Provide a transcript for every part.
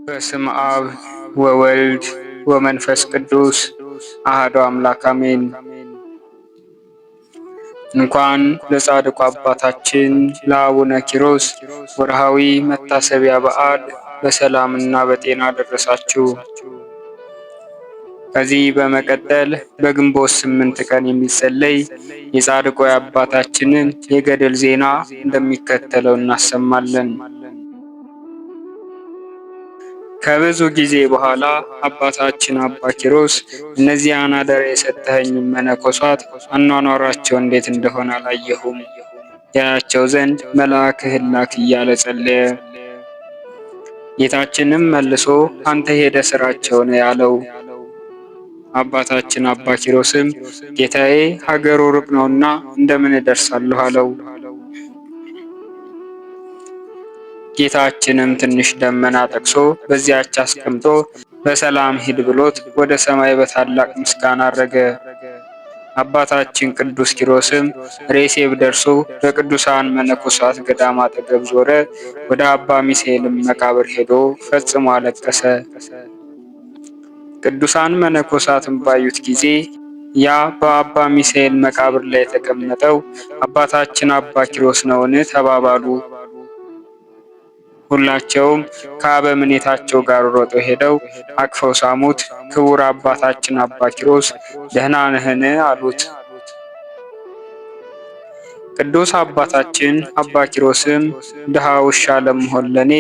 በስም አብ ወወልድ ወመንፈስ ቅዱስ አሐዱ አምላክ አሜን። እንኳን ለጻድቁ አባታችን ለአቡነ ኪሮስ ወርሃዊ መታሰቢያ በዓል በሰላምና በጤና ደረሳችሁ። ከዚህ በመቀጠል በግንቦት 8 ቀን የሚጸለይ የጻድቁ አባታችንን የገድል ዜና እንደሚከተለው እናሰማለን። ከብዙ ጊዜ በኋላ አባታችን አባ ኪሮስ እነዚያን አደራ የሰጠኸኝ መነኮሳት አኗኗራቸው እንዴት እንደሆነ አላየሁም፣ ያያቸው ዘንድ መልአክህን ላክ እያለ ጸለየ። ጌታችንም መልሶ አንተ ሄደ ስራቸውን ያለው። አባታችን አባ ኪሮስም ጌታዬ ሀገሩ ሩቅ ነውና እንደምን እደርሳለሁ አለው። ጌታችንም ትንሽ ደመና ጠቅሶ በዚያች አስቀምጦ በሰላም ሂድ ብሎት ወደ ሰማይ በታላቅ ምስጋና አረገ። አባታችን ቅዱስ ኪሮስም ሬሴብ ደርሶ በቅዱሳን መነኮሳት ገዳም አጠገብ ዞረ። ወደ አባ ሚሳኤልም መቃብር ሄዶ ፈጽሞ አለቀሰ። ቅዱሳን መነኮሳትም ባዩት ጊዜ ያ በአባ ሚሳኤል መቃብር ላይ የተቀመጠው አባታችን አባ ኪሮስ ነውን? ተባባሉ። ሁላቸውም ከአበምኔታቸው ጋር ሮጠው ሄደው አቅፈው ሳሙት። ክቡር አባታችን አባ ኪሮስ ደህና ነህን? አሉት። ቅዱስ አባታችን አባ ኪሮስም ድሃ ውሻ ለመሆን ለኔ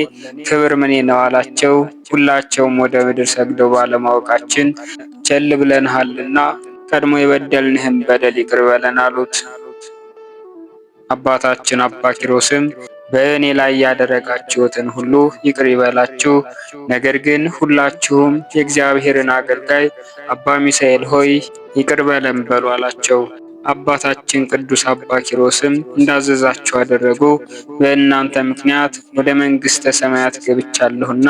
ክብር ምኔ ነው አላቸው። ሁላቸውም ወደ ምድር ሰግደው ባለማወቃችን ቸል ብለንሃልና ቀድሞ የበደልንህን በደል ይቅር በለን አሉት። አባታችን አባ ኪሮስም በእኔ ላይ ያደረጋችሁትን ሁሉ ይቅር ይበላችሁ፣ ነገር ግን ሁላችሁም የእግዚአብሔርን አገልጋይ አባ ሚሳኤል ሆይ ይቅር በለን በሉ አላቸው። አባታችን ቅዱስ አባ ኪሮስም እንዳዘዛቸው አደረጉ። በእናንተ ምክንያት ወደ መንግሥተ ሰማያት ገብቻለሁና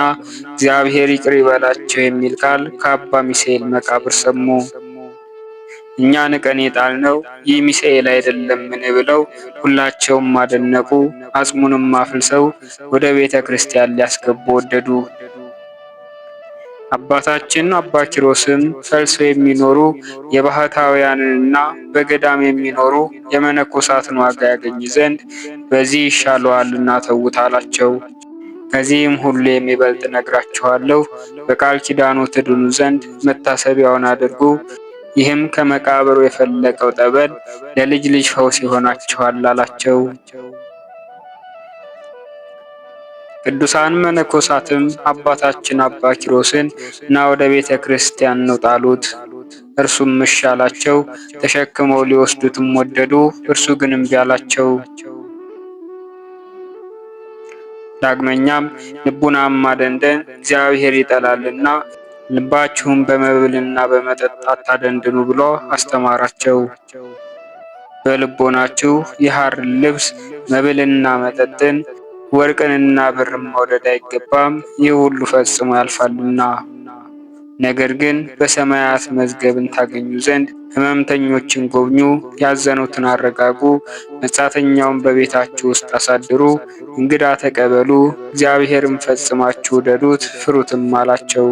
እግዚአብሔር ይቅር ይበላቸው የሚል ቃል ከአባ ሚሳኤል መቃብር ሰሙ። እኛ ንቀን የጣልነው ይህ ሚሳኤል አይደለምን? ብለው ሁላቸውም አደነቁ። አጽሙንም አፍልሰው ወደ ቤተ ክርስቲያን ሊያስገቡ ወደዱ። አባታችን አባ ኪሮስም ፈልሰው የሚኖሩ የባህታውያንንና በገዳም የሚኖሩ የመነኮሳትን ዋጋ ያገኝ ዘንድ በዚህ ይሻለዋልና ተዉት አላቸው። ከዚህም ሁሉ የሚበልጥ ነግራችኋለሁ፣ በቃል ኪዳኑ ትድኑ ዘንድ መታሰቢያውን አድርጉ። ይህም ከመቃብሩ የፈለቀው ጠበል ለልጅ ልጅ ፈውስ ይሆናችኋል አላቸው። ቅዱሳን መነኮሳትም አባታችን አባ ኪሮስን ና ወደ ቤተ ክርስቲያን እንውጣ አሉት። እርሱም እሺ አላቸው። ተሸክመው ሊወስዱትም ወደዱ። እርሱ ግን እምቢ አላቸው። ዳግመኛም ልቡናም ማደንደን እግዚአብሔር ይጠላልና ልባችሁም በመብልና በመጠጥ አታደንድኑ ብሎ አስተማራቸው። በልቦናችሁ የሐር ልብስ መብልና መጠጥን ወርቅንና ብርም መውደድ አይገባም፣ ይህ ሁሉ ፈጽሞ ያልፋልና። ነገር ግን በሰማያት መዝገብን ታገኙ ዘንድ ሕመምተኞችን ጎብኙ፣ ያዘኑትን አረጋጉ፣ መጻተኛውን በቤታችሁ ውስጥ አሳድሩ፣ እንግዳ ተቀበሉ፣ እግዚአብሔርን ፈጽማችሁ ውደዱት ፍሩትም አላቸው።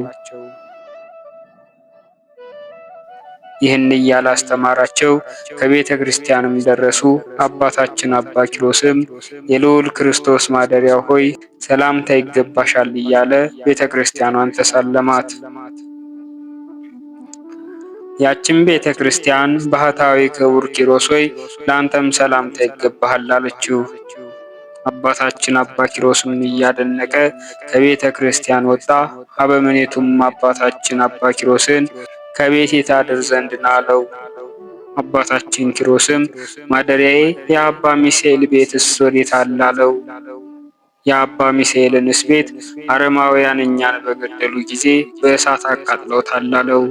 ይህን እያለ አስተማራቸው። ከቤተ ክርስቲያንም ደረሱ። አባታችን አባ ኪሮስም የልዑል ክርስቶስ ማደሪያው ሆይ ሰላምታ ይገባሻል እያለ ቤተ ክርስቲያኗን ተሳለማት። ያችን ቤተ ክርስቲያን ባህታዊ ክቡር ኪሮስ ሆይ ለአንተም ሰላምታ ይገባሃል አለችው። አባታችን አባ ኪሮስም እያደነቀ ከቤተ ክርስቲያን ወጣ። አበምኔቱም አባታችን አባ ኪሮስን ከቤት ታድር ዘንድ ና አለው። አባታችን ኪሮስም ማደሪያዬ የአባ ሚሳኤል ቤትስ ወዴት አለ አለው። የአባ ሚሳኤልንስ ቤት አረማውያን እኛን በገደሉ ጊዜ በእሳት አቃጥለውታል አለው።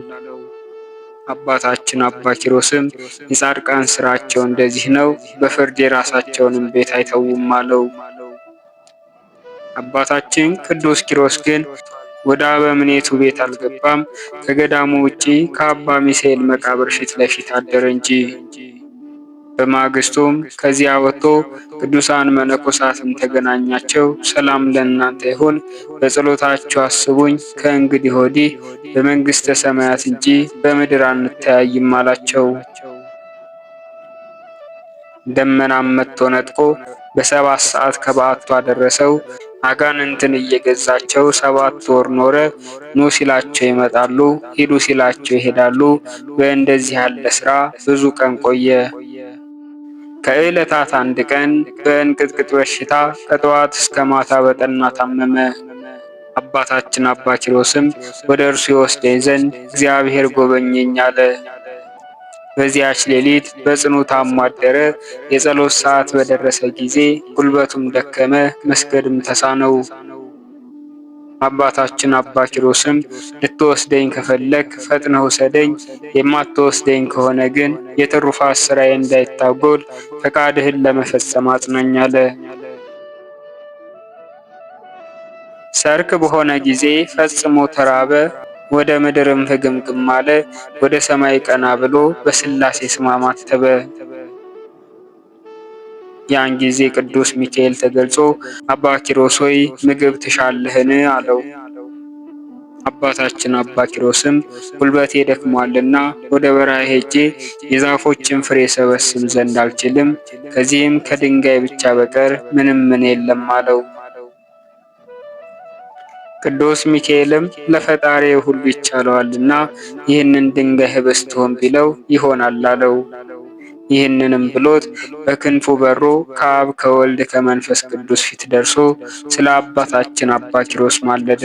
አባታችን አባ ኪሮስም የጻድቃን ስራቸው እንደዚህ ነው፣ በፍርድ የራሳቸውንም ቤት አይተውም አለው። አባታችን ቅዱስ ኪሮስ ግን ወደ አበምኔቱ ቤት አልገባም። ከገዳሙ ውጪ ከአባ ሚሳኤል መቃብር ፊት ለፊት አደረ እንጂ። በማግስቱም ከዚያ ወጥቶ ቅዱሳን መነኮሳትን ተገናኛቸው። ሰላም ለእናንተ ይሁን፣ በጸሎታችሁ አስቡኝ፣ ከእንግዲህ ወዲህ በመንግሥተ ሰማያት እንጂ በምድር አንተያይም አላቸው። ደመናም መጥቶ ነጥቆ በ7 ሰዓት ከበዓቱ አደረሰው። አጋንንትን እየገዛቸው 7 ወር ኖረ። ኑ ሲላቸው ይመጣሉ፣ ሂዱ ሲላቸው ይሄዳሉ። በእንደዚህ ያለ ሥራ ብዙ ቀን ቆየ። ከዕለታት አንድ ቀን በእንቅጥቅጥ በሽታ ከጠዋት እስከ ማታ በጠና ታመመ። አባታችን አባ ኪሮስም ወደ እርሱ ይወስደኝ ዘንድ እግዚአብሔር ጎበኘኝ አለ። በዚያች ሌሊት በጽኑ ታሞ አደረ። የጸሎት ሰዓት በደረሰ ጊዜ ጉልበቱም ደከመ፣ መስገድም ተሳነው። አባታችን አባ ኪሮስም ልትወስደኝ ከፈለክ ፈጥነህ ውሰደኝ፣ የማትወስደኝ ከሆነ ግን የትሩፋት ሥራዬ እንዳይታጎል ፈቃድህን ለመፈጸም አጽናኝ አለ። ሰርክ በሆነ ጊዜ ፈጽሞ ተራበ፣ ወደ ምድርም ፍግምግም አለ። ወደ ሰማይ ቀና ብሎ በሥላሴ ስም አማተበ። ያን ጊዜ ቅዱስ ሚካኤል ተገልጾ አባ ኪሮስ ሆይ ምግብ ትሻለህን? አለው። አባታችን አባ ኪሮስም ጉልበቴ ደክሟልና ወደ በረሃ ሄጄ የዛፎችን ፍሬ ሰበስብ ዘንድ አልችልም፣ ከዚህም ከድንጋይ ብቻ በቀር ምንም ምን የለም አለው። ቅዱስ ሚካኤልም ለፈጣሪ ሁሉ ይቻለዋልና ይህንን ድንጋይ ኅብስት ሁን ቢለው ይሆናል አለው። ይህንንም ብሎት በክንፉ በሮ ከአብ ከወልድ ከመንፈስ ቅዱስ ፊት ደርሶ ስለ አባታችን አባ ኪሮስ ማለደ።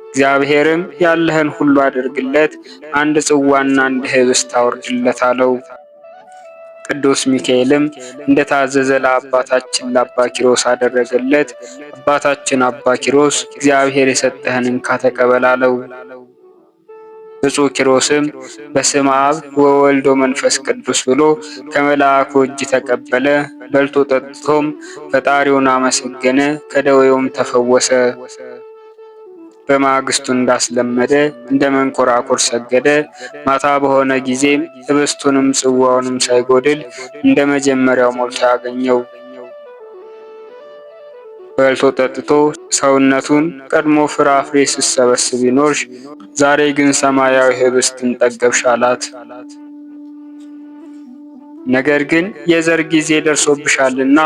እግዚአብሔርም ያለህን ሁሉ አድርግለት፣ አንድ ጽዋና አንድ ኅብስት አውርድለት አለው። ቅዱስ ሚካኤልም እንደታዘዘ ለአባታችን ለአባ ኪሮስ አደረገለት። አባታችን አባ ኪሮስ እግዚአብሔር የሰጠህን እንካ ተቀበል አለው። ብፁዕ ኪሮስም በስመ አብ ወወልድ ወመንፈስ ቅዱስ ብሎ ከመልአኩ እጅ ተቀበለ። በልቶ ጠጥቶም ፈጣሪውን አመሰገነ፣ ከደዌውም ተፈወሰ። በማግስቱ እንዳስለመደ እንደ መንኮራኩር ሰገደ። ማታ በሆነ ጊዜም ኅብስቱንም ጽዋውንም ሳይጎድል እንደ መጀመሪያው ሞልቶ ያገኘው። በልቶ ጠጥቶ ሰውነቱን ቀድሞ ፍራፍሬ ስትሰበስብ ይኖርሽ፣ ዛሬ ግን ሰማያዊ ኅብስትን ጠገብሽ አላት። ነገር ግን የዘር ጊዜ ደርሶብሻልና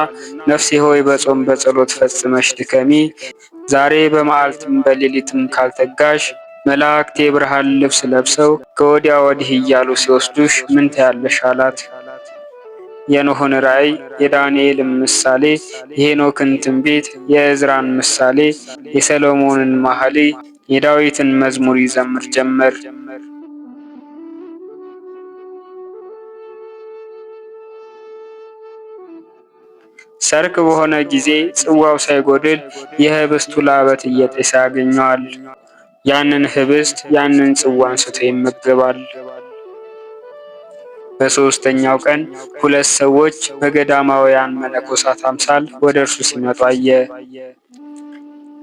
ነፍሴ ሆይ በጾም በጸሎት ፈጽመሽ ድከሚ። ዛሬ በመዓልትም በሌሊትም ካልተጋሽ መላእክት የብርሃን ልብስ ለብሰው ከወዲያ ወዲህ እያሉ ሲወስዱሽ ምን ታያለሽ አላት። የኖኅን ራእይ፣ የዳንኤልን ምሳሌ፣ የሄኖክን ትንቢት፣ የዕዝራን ምሳሌ፣ የሰሎሞንን መኃልይ፣ የዳዊትን መዝሙር ይዘምር ጀመር። ሰርክ በሆነ ጊዜ ጽዋው ሳይጎድል የኅብስቱ ላበት እየጤሰ ያገኘዋል። ያንን ኅብስት ያንን ጽዋ አንስቶ ይመገባል። በሦስተኛው ቀን 2 ሰዎች በገዳማውያን መነኮሳት አምሳል ወደ እርሱ ሲመጡ አየ።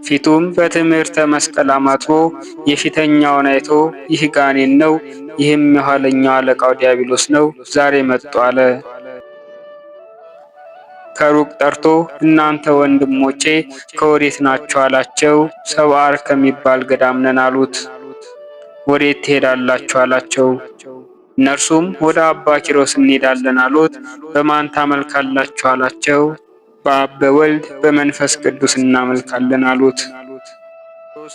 ፊቱም በትምህርተ መስቀል አማትቦ የፊተኛውን አይቶ ይህ ጋኔን ነው፣ ይህም የኋለኛው አለቃው ዲያብሎስ ነው፣ ዛሬ መጡ አለ። ከሩቅ ጠርቶ እናንተ ወንድሞቼ ከወዴት ናችሁ አላቸው። ሰብአር ከሚባል ገዳም ነን አሉት። ወዴት ትሄዳላችሁ አላቸው። እነርሱም ወደ አባ ኪሮስ እንሄዳለን አሉት። በማን ታመልካላችሁ አላቸው። በአብ በወልድ በመንፈስ ቅዱስ እናመልካለን አሉት።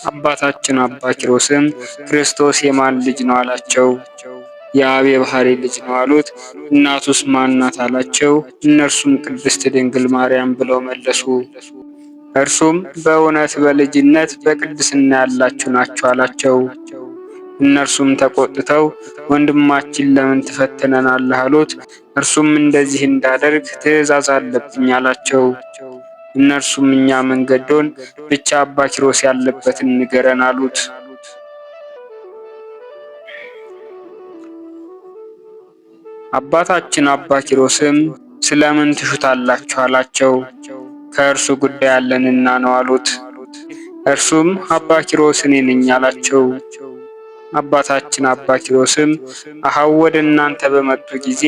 አባታችን አባ ኪሮስም ክርስቶስ የማን ልጅ ነው አላቸው። የአብ የባሕሪ ልጅ ነው አሉት። እናቱስ ማን ናት አላቸው። እነርሱም ቅድስት ድንግል ማርያም ብለው መለሱ። እርሱም በእውነት በልጅነት በቅድስና ያላችሁ ናችሁ አላቸው። እነርሱም ተቆጥተው ወንድማችን ለምን ትፈትነናለህ አሉት። እርሱም እንደዚህ እንዳደርግ ትእዛዝ አለብኝ አላቸው። እነርሱም እኛ መንገዶን ብቻ አባ ኪሮስ ያለበትን ንገረን አሉት። አባታችን አባ ኪሮስም ስለምን ትሹታላችሁ አላቸው። ከእርሱ ጉዳይ አለንና ነው አሉት። እርሱም አባ ኪሮስ እኔ ነኝ አላቸው። አባታችን አባ ኪሮስም አኀው ወደ እናንተ በመጡ ጊዜ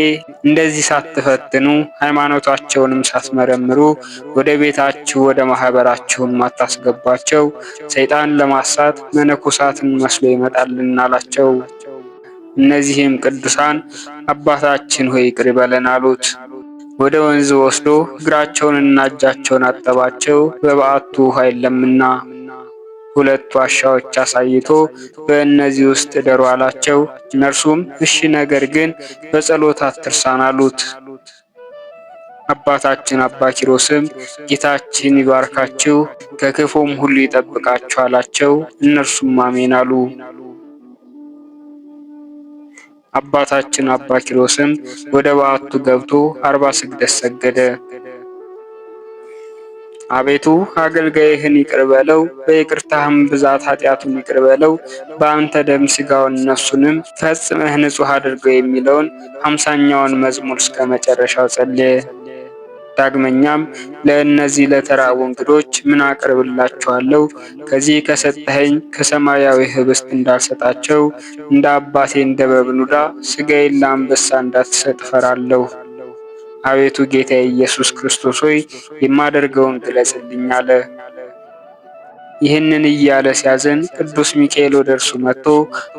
እንደዚህ ሳትፈትኑ ሃይማኖታቸውንም ሳትመረምሩ ወደ ቤታችሁ ወደ ማህበራችሁም አታስገቧቸው፣ ሰይጣን ለማሳት መነኮሳትን መስሎ ይመጣልና አላቸው። እነዚህም ቅዱሳን አባታችን ሆይ ይቅር በለን አሉት። ወደ ወንዝ ወስዶ እግራቸውንና እጃቸውን አጠባቸው፣ በበዓቱ ውሃ የለምና። ሁለት ዋሻዎች አሳይቶ በእነዚህ ውስጥ እደሩ አላቸው። እነርሱም እሺ፣ ነገር ግን በጸሎት አትርሳን አሉት። አባታችን አባ ኪሮስም ጌታችን ይባርካችሁ ከክፉም ሁሉ ይጠብቃችሁ አላቸው። እነርሱም አሜን አሉ። አባታችን አባ ኪሮስም ወደ በዓቱ ገብቶ 40 ስግደት ሰገደ። አቤቱ አገልጋይህን ይቅር በለው፣ በይቅርታህም ብዛት ኃጢአቱን ይቅር በለው፣ በአንተ ደም ሥጋውን ነፍሱንም ፈጽመህ ንጹሕ አድርገው የሚለውን 50ኛውን መዝሙር እስከ መጨረሻው ጸለየ። ዳግመኛም ለእነዚህ ለተራቡ እንግዶች ምን አቀርብላችኋለሁ? ከዚህ ከሰጠኸኝ ከሰማያዊ ኅብስት እንዳልሰጣቸው እንደ አባቴ እንደ በብኑዳ ሥጋዬን ለአንበሳ እንዳትሰጥ እፈራለሁ። አቤቱ ጌታዬ ኢየሱስ ክርስቶስ ሆይ የማደርገውን ግለጽልኝ አለ። ይህንን እያለ ሲያዝን ቅዱስ ሚካኤል ወደ እርሱ መጥቶ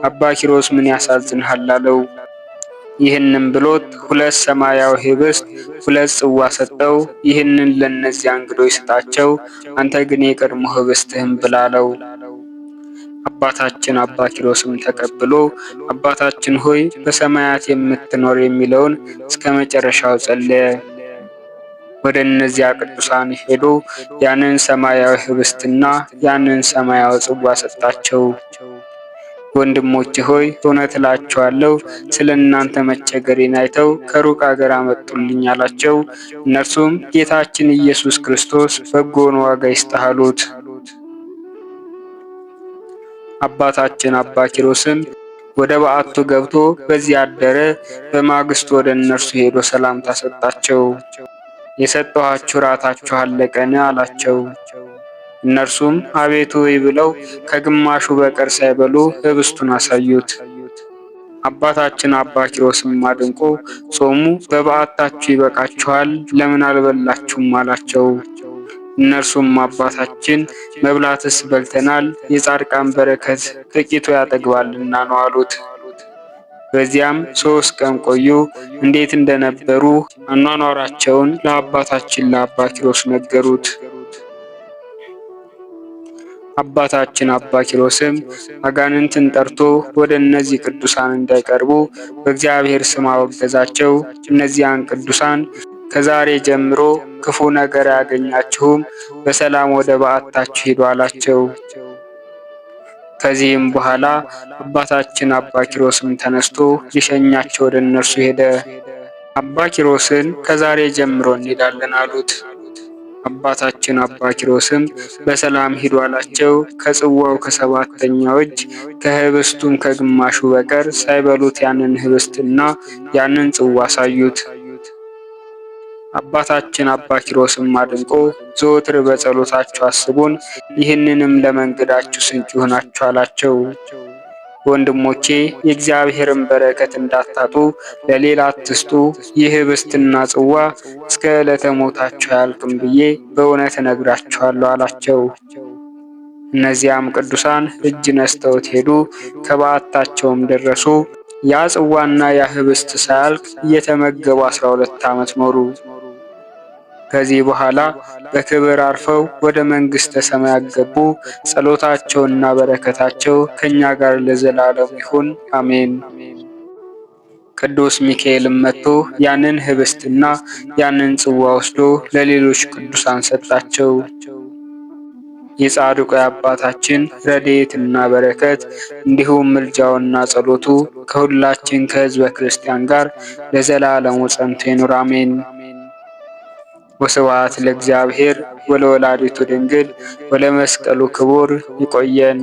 አባ ኪሮስ ምን ያሳዝንሃል አለው። ይህንም ብሎት 2 ሰማያዊ ኅብስት 2 ጽዋ ሰጠው። ይህንን ለእነዚያ እንግዶች ስጣቸው፣ አንተ ግን የቀድሞ ኅብስትህን ብላ አለው። አባታችን አባ ኪሮስም ተቀብሎ አባታችን ሆይ በሰማያት የምትኖር የሚለውን እስከ መጨረሻው ጸለየ። ወደ እነዚያ ቅዱሳን ሄዶ ያንን ሰማያዊ ኅብስትና ያንን ሰማያዊ ጽዋ ሰጣቸው። ወንድሞቼ ሆይ እውነት እላችኋለሁ ስለ እናንተ መቸገሬን አይተው ከሩቅ አገር አመጡልኝ አላቸው። እነርሱም ጌታችን ኢየሱስ ክርስቶስ በጎን ዋጋ ይስጥህ አሉት። አባታችን አባ ኪሮስም ወደ በዓቱ ገብቶ በዚያ አደረ። በማግስቱ ወደ እነርሱ ሄዶ ሰላምታ ሰጣቸው። የሰጠኋችሁ ራታችሁ አለቀን አላቸው። እነርሱም አቤቱ ሆይ ብለው ከግማሹ በቀር ሳይበሉ ኅብስቱን አሳዩት። አባታችን አባ ኪሮስም አድንቆ ጾሙ በበዓታችሁ ይበቃችኋል፣ ለምን አልበላችሁም አላቸው። እነርሱም አባታችን መብላትስ በልተናል፣ የጻድቃን በረከት ጥቂቱ ያጠግባልና ነው አሉት። በዚያም 3 ቀን ቆዩ። እንዴት እንደነበሩ አኗኗራቸውን ለአባታችን ለአባ ኪሮስ ነገሩት። አባታችን አባ ኪሮስም አጋንንትን ጠርቶ ወደ እነዚህ ቅዱሳን እንዳይቀርቡ በእግዚአብሔር ስም አወገዛቸው። እነዚያን ቅዱሳን ከዛሬ ጀምሮ ክፉ ነገር አያገኛችሁም፣ በሰላም ወደ በዓታችሁ ሂዱ አላቸው። ከዚህም በኋላ አባታችን አባ ኪሮስም ተነስቶ ሊሸኛቸው ወደ እነርሱ ሄደ። አባ ኪሮስን ከዛሬ ጀምሮ እንሄዳለን አሉት። አባታችን አባ ኪሮስም በሰላም ሂዱ አላቸው። ከጽዋው ከ7ኛው እጅ ከኅብስቱም ከግማሹ በቀር ሳይበሉት ያንን ኅብስትና ያንን ጽዋ አሳዩት። አባታችን አባ ኪሮስም አድንቆ ዘወትር በጸሎታችሁ አስቡን፣ ይህንንም ለመንገዳችሁ ስንቅ ይሁናችሁ አላቸው። ወንድሞቼ የእግዚአብሔርን በረከት እንዳታጡ ለሌላ አትስጡ። ይህ ኅብስትና ጽዋ እስከ ዕለተ ሞታችሁ አያልቅም ብዬ በእውነት እነግራችኋለሁ አላቸው። እነዚያም ቅዱሳን እጅ ነስተውት ሄዱ። ከበዓታቸውም ደረሱ። ያ ጽዋና ያ ኅብስት ሳያልቅ እየተመገቡ 12 ዓመት ኖሩ። ከዚህ በኋላ በክብር አርፈው ወደ መንግሥተ ሰማያት ገቡ። ጸሎታቸውና በረከታቸው ከእኛ ጋር ለዘላለም ይሁን አሜን። ቅዱስ ሚካኤልም መጥቶ ያንን ኅብስትና ያንን ጽዋ ወስዶ ለሌሎች ቅዱሳን ሰጣቸው። የጻድቁ የአባታችን ረድኤትና በረከት እንዲሁም ምልጃውና ጸሎቱ ከሁላችን ከሕዝበ ክርስቲያን ጋር ለዘላለሙ ጸንቶ ይኑር አሜን። ወስብሐት ለእግዚአብሔር ወለወላዲቱ ድንግል ወለመስቀሉ ክቡር። ይቆየን።